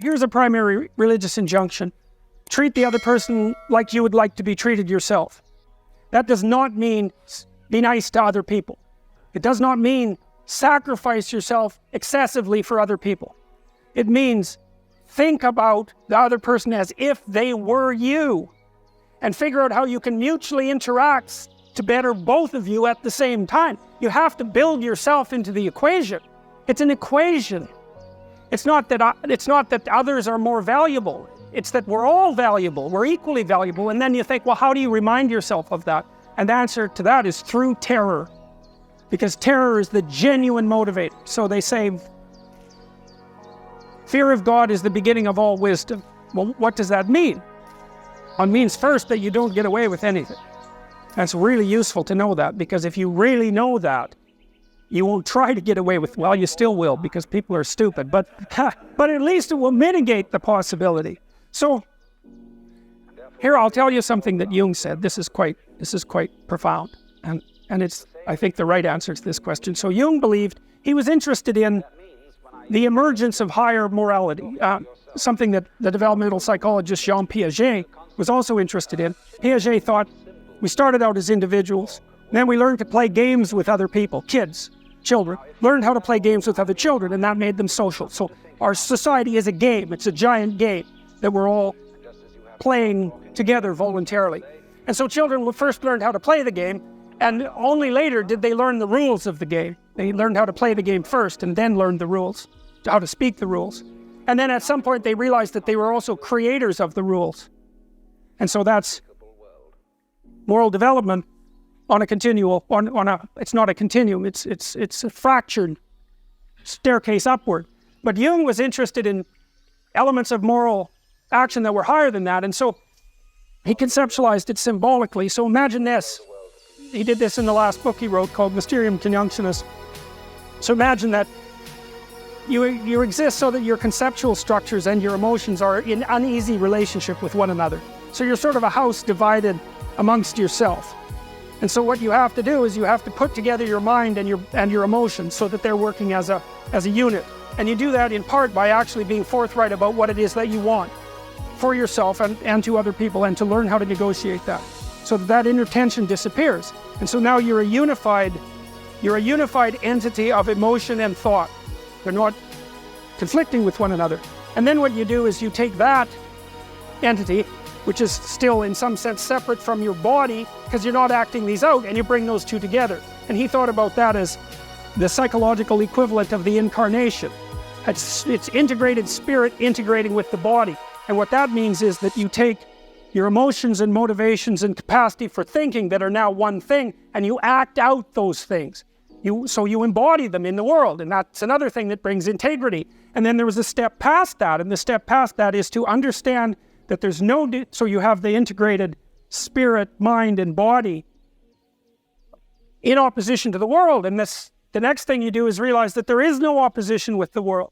Here's a primary religious injunction. Treat the other person like you would like to be treated yourself. That does not mean be nice to other people. It does not mean sacrifice yourself excessively for other people. It means think about the other person as if they were you and figure out how you can mutually interact to better both of you at the same time. You have to build yourself into the equation. It's an equation. It's not that others are more valuable. It's that we're all valuable. We're equally valuable. And then you think, well, how do you remind yourself of that? And the answer to that is through terror. Because terror is the genuine motivator. So they say, fear of God is the beginning of all wisdom. Well, what does that mean? It means first that you don't get away with anything. That's really useful to know that, because if you really know that, you won't try to get away with, well, you still will, because people are stupid, but at least it will mitigate the possibility. So, here I'll tell you something that Jung said. This is quite profound, and it's, I think, the right answer to this question. So Jung believed, he was interested in the emergence of higher morality, something that the developmental psychologist Jean Piaget was also interested in. Piaget thought, we started out as individuals, then we learned to play games with other people, kids, children, learned how to play games with other children, and that made them social. So our society is a game. It's a giant game that we're all playing together voluntarily. And so children first learned how to play the game, and only later did they learn the rules of the game. They learned how to play the game first, and then learned the rules, how to speak the rules. And then at some point they realized that they were also creators of the rules. And so that's moral development on a continual, it's not a continuum, it's a fractured staircase upward. But Jung was interested in elements of moral action that were higher than that, and so he conceptualized it symbolically. So imagine this. He did this in the last book he wrote called Mysterium Conjunctionis. So imagine that you exist so that your conceptual structures and your emotions are in uneasy relationship with one another. So you're sort of a house divided amongst yourself. And so what you have to do is you have to put together your mind and your emotions so that they're working as a unit. And you do that in part by actually being forthright about what it is that you want for yourself and to other people, and to learn how to negotiate that so that inner tension disappears. And so now you're a unified entity of emotion and thought. They're not conflicting with one another. And then what you do is you take that entity, which is still in some sense separate from your body because you're not acting these out, and you bring those two together. And he thought about that as the psychological equivalent of the incarnation. It's integrated spirit integrating with the body. And what that means is that you take your emotions and motivations and capacity for thinking that are now one thing, and you act out those things. So you embody them in the world, and that's another thing that brings integrity. And then there was a step past that, and the step past that is to understand that there's so you have the integrated spirit, mind, and body in opposition to the world. And the next thing you do is realize that there is no opposition with the world.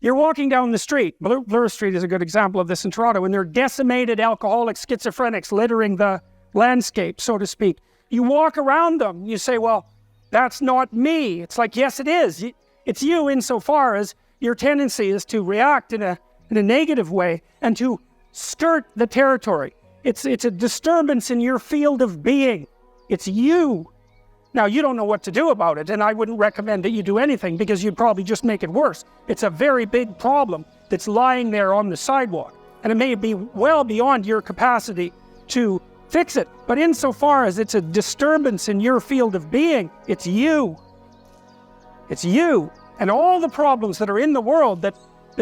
You're walking down the street. Bloor Street is a good example of this in Toronto, and there are decimated alcoholic schizophrenics littering the landscape, so to speak. You walk around them, you say, well, that's not me. It's like, yes, it is. It's you insofar as your tendency is to react in a negative way and to skirt the territory. It's a disturbance in your field of being. It's you. Now, you don't know what to do about it, and I wouldn't recommend that you do anything because you'd probably just make it worse. It's a very big problem that's lying there on the sidewalk, and it may be well beyond your capacity to fix it. But insofar as it's a disturbance in your field of being, it's you. It's you. And all the problems that are in the world that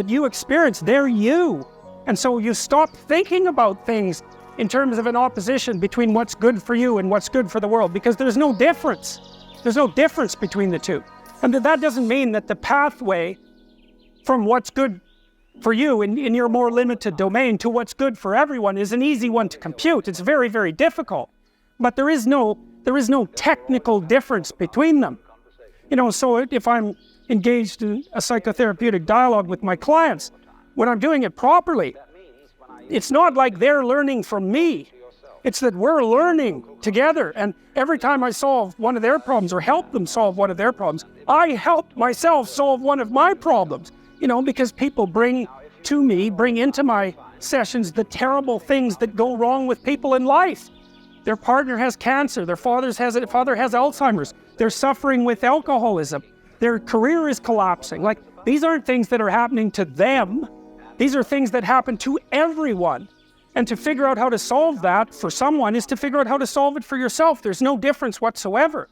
you experience, they're you. And so you stop thinking about things in terms of an opposition between what's good for you and what's good for the world, because there's no difference. There's no difference between the two. And that doesn't mean that the pathway from what's good for you in your more limited domain to what's good for everyone is an easy one to compute. It's very, very difficult. But there is no technical difference between them. So if I'm engaged in a psychotherapeutic dialogue with my clients, when I'm doing it properly, it's not like they're learning from me. It's that we're learning together. And every time I solve one of their problems or help them solve one of their problems, I help myself solve one of my problems. Because people bring into my sessions the terrible things that go wrong with people in life. Their partner has cancer, their father has Alzheimer's, they're suffering with alcoholism, their career is collapsing. These aren't things that are happening to them. These are things that happen to everyone. And to figure out how to solve that for someone is to figure out how to solve it for yourself. There's no difference whatsoever.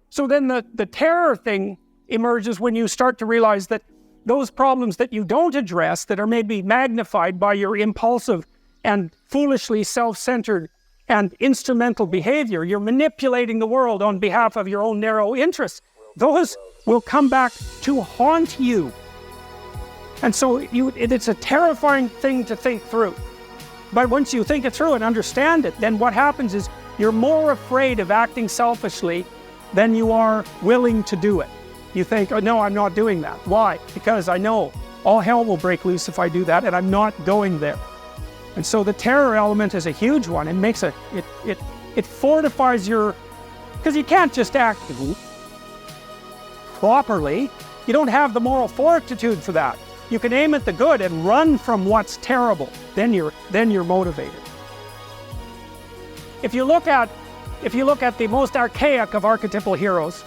So then the terror thing emerges when you start to realize that those problems that you don't address, that are maybe magnified by your impulsive and foolishly self-centered and instrumental behavior, you're manipulating the world on behalf of your own narrow interests, those will come back to haunt you. And so it's a terrifying thing to think through. But once you think it through and understand it, then what happens is you're more afraid of acting selfishly than you are willing to do it. You think, oh, no, I'm not doing that. Why? Because I know all hell will break loose if I do that, and I'm not going there. And so the terror element is a huge one. It makes it fortifies because you can't just act properly. You don't have the moral fortitude for that. You can aim at the good and run from what's terrible. Then you're motivated. If you look at the most archaic of archetypal heroes,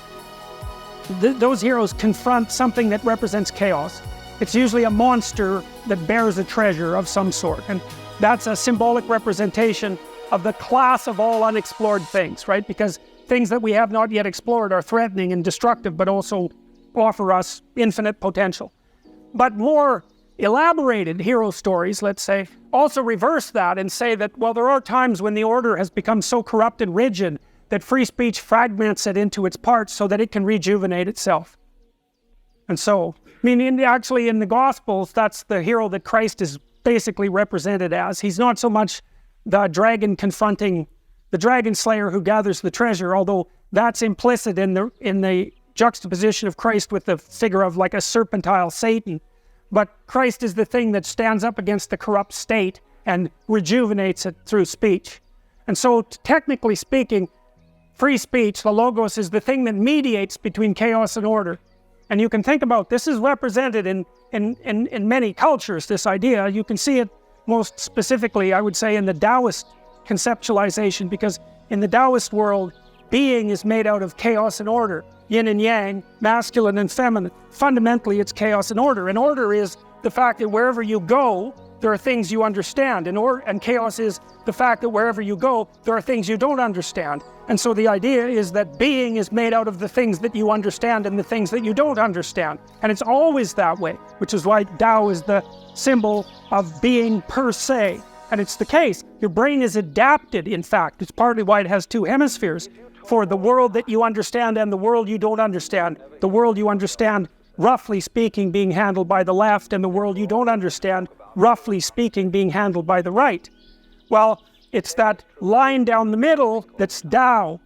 those heroes confront something that represents chaos. It's usually a monster that bears a treasure of some sort, and that's a symbolic representation of the class of all unexplored things, right? Because things that we have not yet explored are threatening and destructive, but also offer us infinite potential. But more elaborated hero stories, let's say, also reverse that and say that, well, there are times when the order has become so corrupt and rigid that free speech fragments it into its parts so that it can rejuvenate itself. And so, actually in the Gospels, that's the hero that Christ is basically represented as. He's not so much the dragon confronting the dragon slayer who gathers the treasure, although that's implicit in the juxtaposition of Christ with the figure of like a serpentile Satan. But Christ is the thing that stands up against the corrupt state and rejuvenates it through speech. And so, technically speaking, free speech, the logos, is the thing that mediates between chaos and order. And you can think about, this is represented in many cultures, this idea. You can see it most specifically, I would say, in the Taoist conceptualization, because in the Taoist world, being is made out of chaos and order. Yin and yang, masculine and feminine. Fundamentally, it's chaos and order. And order is the fact that wherever you go, there are things you understand. And chaos is the fact that wherever you go, there are things you don't understand. And so the idea is that being is made out of the things that you understand and the things that you don't understand. And it's always that way, which is why Tao is the symbol of being per se. And it's the case. Your brain is adapted, in fact. It's partly why it has two hemispheres, for the world that you understand and the world you don't understand. The world you understand, roughly speaking, being handled by the left, and the world you don't understand, roughly speaking, being handled by the right. Well, it's that line down the middle that's Tao.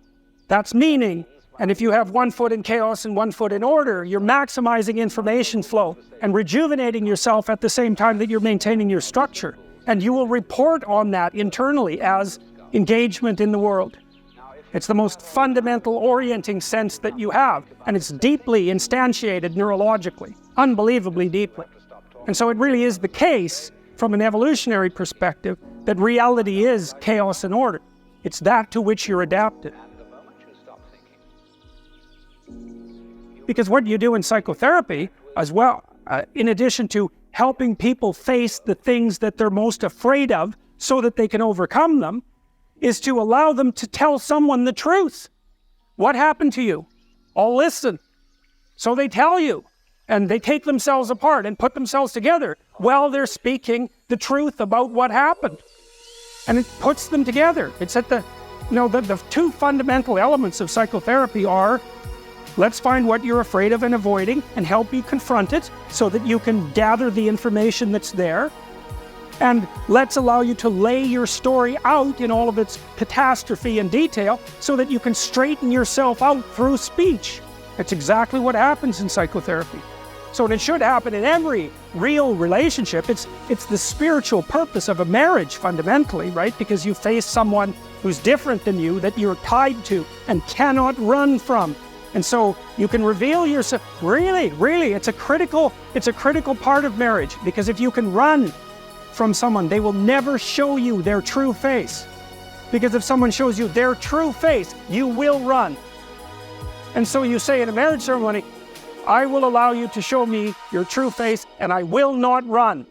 That's meaning. And if you have one foot in chaos and one foot in order, you're maximizing information flow and rejuvenating yourself at the same time that you're maintaining your structure. And you will report on that internally as engagement in the world. It's the most fundamental orienting sense that you have, and it's deeply instantiated neurologically, unbelievably deeply. And so it really is the case, from an evolutionary perspective, that reality is chaos and order. It's that to which you're adapted. Because what you do in psychotherapy as well, in addition to helping people face the things that they're most afraid of so that they can overcome them, is to allow them to tell someone the truth. What happened to you? I'll listen. So they tell you, and they take themselves apart and put themselves together while they're speaking the truth about what happened. And it puts them together. It's at the two fundamental elements of psychotherapy are, let's find what you're afraid of and avoiding and help you confront it so that you can gather the information that's there. And let's allow you to lay your story out in all of its catastrophe and detail so that you can straighten yourself out through speech. That's exactly what happens in psychotherapy. So it should happen in every real relationship. It's the spiritual purpose of a marriage fundamentally, right? Because you face someone who's different than you, that you're tied to and cannot run from. And so you can reveal yourself. Really, it's a critical part of marriage, because if you can run from someone, they will never show you their true face. Because if someone shows you their true face, you will run. And so you say in a marriage ceremony, I will allow you to show me your true face and I will not run.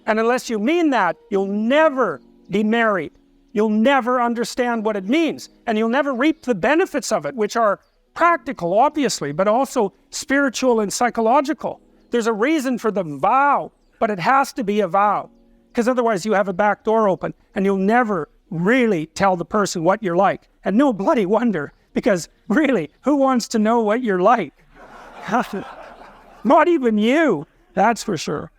And unless you mean that, you'll never be married. You'll never understand what it means. And you'll never reap the benefits of it, which are practical, obviously, but also spiritual and psychological. There's a reason for the vow, but it has to be a vow. Because otherwise you have a back door open and you'll never really tell the person what you're like. And no bloody wonder, because really, who wants to know what you're like? Not even you, that's for sure.